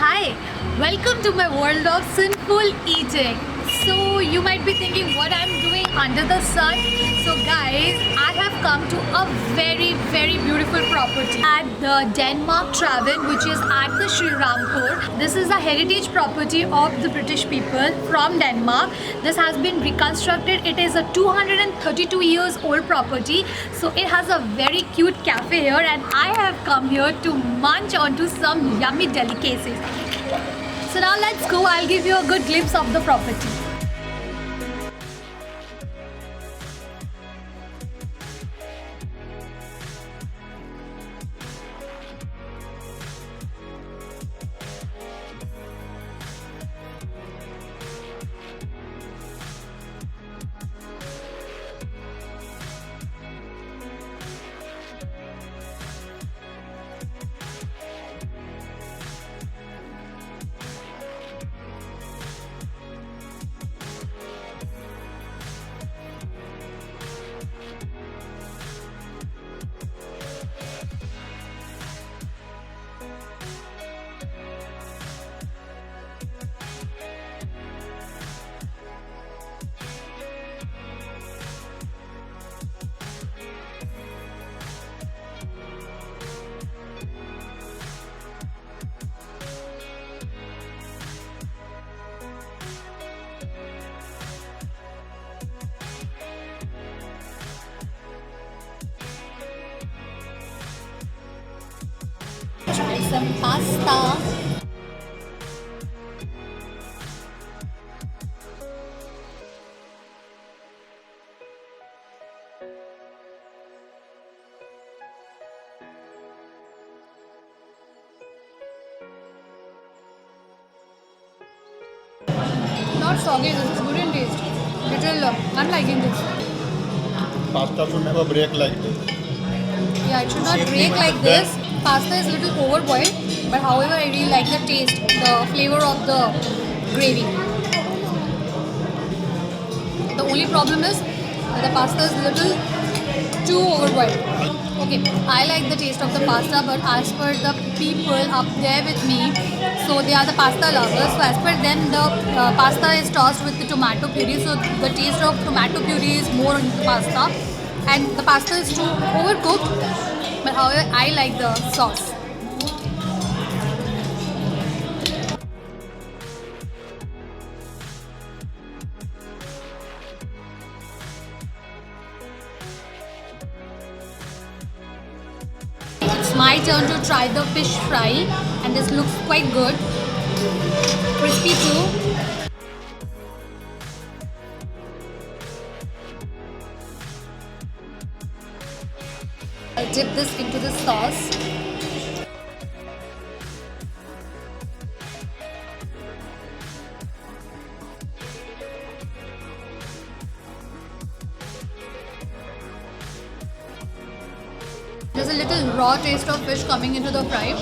Hi, welcome to my world of sinful eating. So you might be thinking what I'm doing under the sun. So guys, I have come to a very beautiful property at the Denmark Traven, which is at the Sri Rampur. This is a heritage property of the British people from Denmark. This has been reconstructed. It is a 232 years old property. So it has a very cute cafe here, and I have come here to munch onto some yummy delicacies. So now let's go. I'll give you a good glimpse of the property. Some pasta. Not soggy, this is good in taste. Little, I'm liking this. Pasta should never break like this. Yeah, it should not break like this. Pasta is a little overboiled, but however I really like the taste, the flavor of the gravy. The only problem is that the pasta is a little too overboiled. Okay, I like the taste of the pasta, but as per the people up there with me, so they are the pasta lovers. So as per them, the pasta is tossed with the tomato puree. So the taste of tomato puree is more in the pasta, and the pasta is too overcooked. But however, I like the sauce. It's my turn to try the fish fry, and this looks quite good. Crispy too. I'll dip this into the sauce. There's a little raw taste of fish coming into the fry.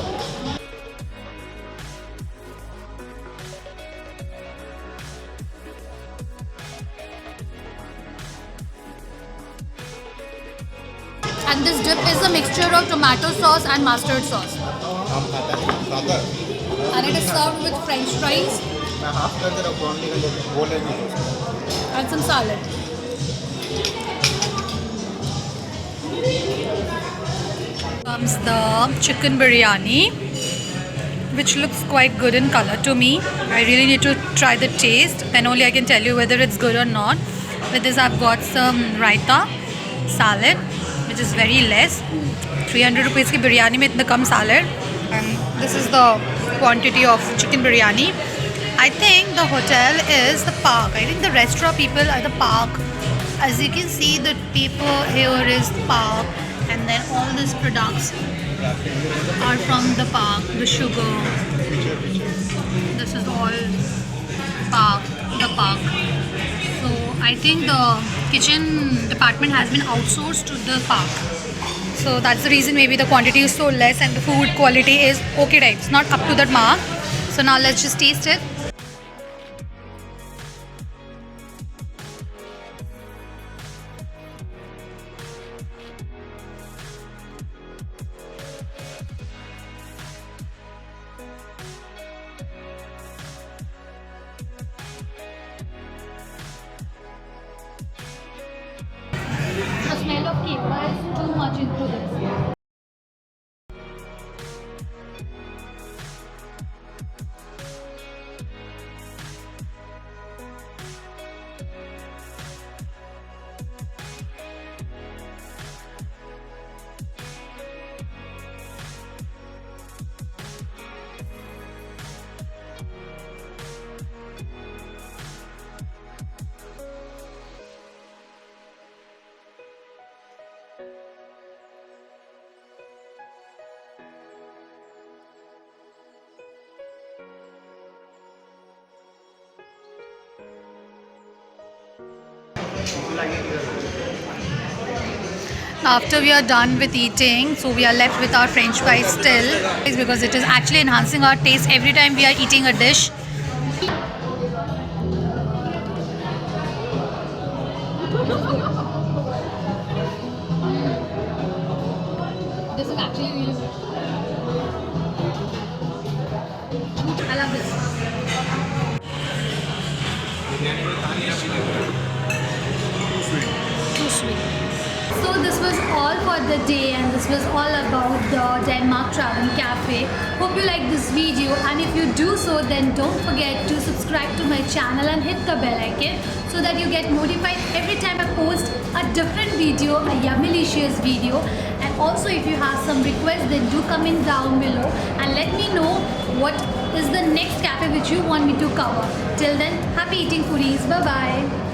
And this dip is a mixture of tomato sauce and mustard sauce. And it is served with French fries and some salad. Comes the chicken biryani, which looks quite good in color to me. I really need to try the taste, then only I can tell you whether it's good or not. With this I've got some raita, salad, which is very less. 300 rupees ki biryani mein itna kam salad, and this is the quantity of chicken biryani. I think the hotel is the park. I think the restaurant people are the park. As you can see, the paper here is the park, and then all these products are from the park. The sugar, this is all park, the park. So I think the kitchen department has been outsourced to the park. So that's the reason maybe the quantity is so less and the food quality is okay, right? It's not up to that mark. So now let's just taste it. Why is too much into this? After we are done with eating, so we are left with our french fries still, because it is actually enhancing our taste every time we are eating a dish. This is actually really good. I love this. Too sweet. So this was all for the day, and this was all about the Denmark Travel Cafe. Hope you like this video, and if you do so, then don't forget to subscribe to my channel and hit the bell icon so that you get notified every time I post a different video, a Yummylicious video. And also, if you have some requests, then do comment down below and let me know what is the next cafe which you want me to cover. Till then, happy eating, foodies. Bye bye.